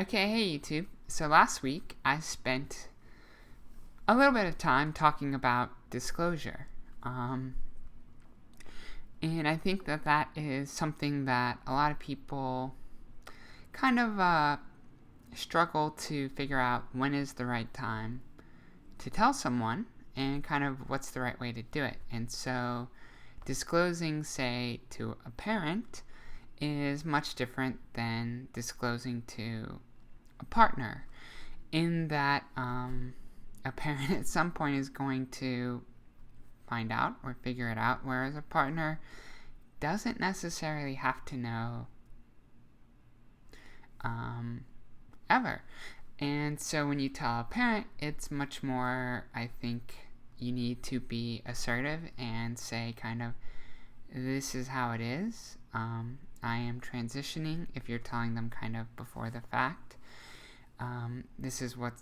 Okay, hey YouTube. So last week I spent a little bit of time talking about disclosure. And I think that is something that a lot of people kind of struggle to figure out when is the right time to tell someone and kind of what's the right way to do it. And so disclosing, say, to a parent is much different than disclosing to a partner, in that a parent at some point is going to find out or figure it out, whereas a partner doesn't necessarily have to know ever. And so when you tell a parent, it's much more, I think, you need to be assertive and say kind of, this is how it is. I am transitioning, if you're telling them kind of before the fact. This is what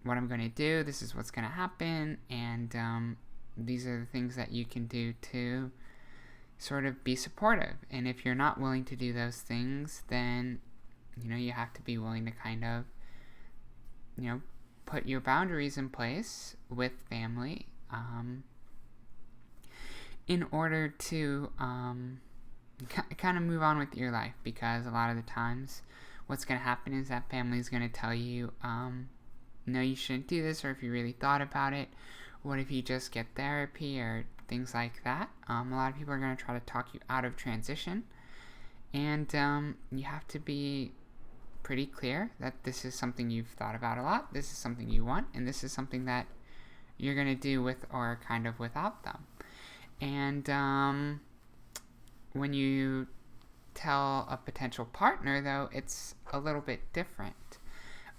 I'm going to do, this is what's going to happen, and these are the things that you can do to sort of be supportive. And if you're not willing to do those things, then, you have to be willing to kind of, put your boundaries in place with family in order to kind of move on with your life. Because a lot of the times what's going to happen is that family is going to tell you, no, you shouldn't do this, or if you really thought about it, what if you just get therapy, or things like that. A lot of people are going to try to talk you out of transition, and you have to be pretty clear that this is something you've thought about a lot, this is something you want, and this is something that you're going to do with or kind of without them. And when you tell a potential partner, though, it's a little bit different.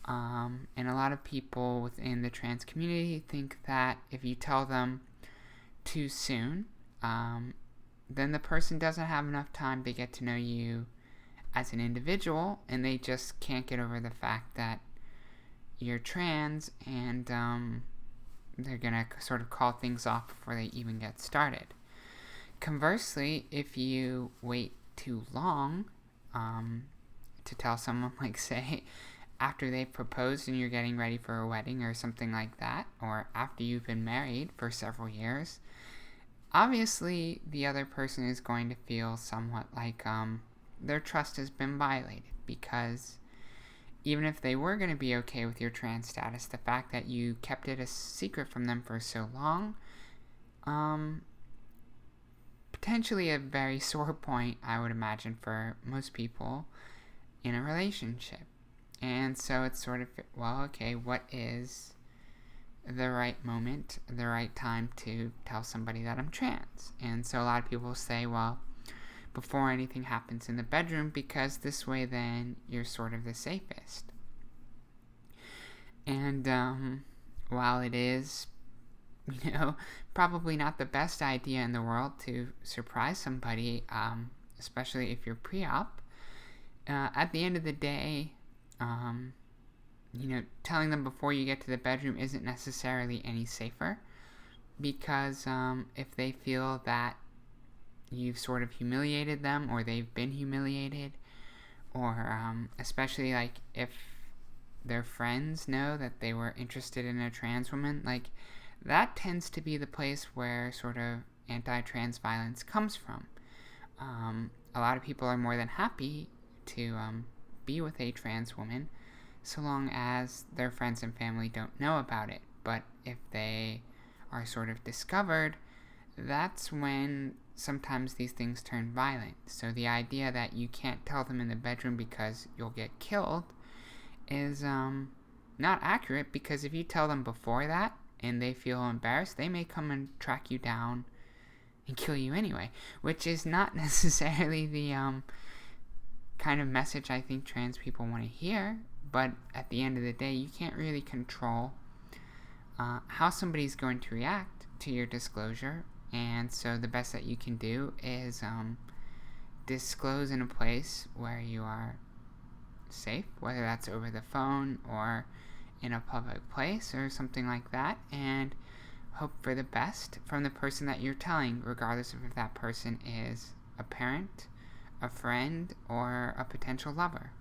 And a lot of people within the trans community think that if you tell them too soon, then the person doesn't have enough time to get to know you as an individual, and they just can't get over the fact that you're trans, and they're gonna sort of call things off before they even get started. Conversely, if you wait too long to tell someone, like, say, after they've proposed and you're getting ready for a wedding or something like that, or after you've been married for several years, obviously the other person is going to feel somewhat like their trust has been violated, because even if they were going to be okay with your trans status, the fact that you kept it a secret from them for so long, potentially a very sore point, I would imagine, for most people in a relationship. And so it's sort of, well, okay, what is the right moment, the right time to tell somebody that I'm trans? And so a lot of people say, well, before anything happens in the bedroom, because this way then you're sort of the safest. And while it is, probably not the best idea in the world to surprise somebody, especially if you're pre-op, at the end of the day, telling them before you get to the bedroom isn't necessarily any safer, because if they feel that you've sort of humiliated them, or they've been humiliated, or especially like if their friends know that they were interested in a trans woman, like, that tends to be the place where sort of anti-trans violence comes from. A lot of people are more than happy to be with a trans woman, so long as their friends and family don't know about it. But if they are sort of discovered, that's when sometimes these things turn violent. So the idea that you can't tell them in the bedroom because you'll get killed is not accurate, because if you tell them before that and they feel embarrassed, they may come and track you down and kill you anyway, which is not necessarily the kind of message I think trans people want to hear. But at the end of the day, you can't really control how somebody's going to react to your disclosure, and so the best that you can do is disclose in a place where you are safe, whether that's over the phone or in a public place or something like that, and hope for the best from the person that you're telling, regardless of if that person is a parent, a friend, or a potential lover.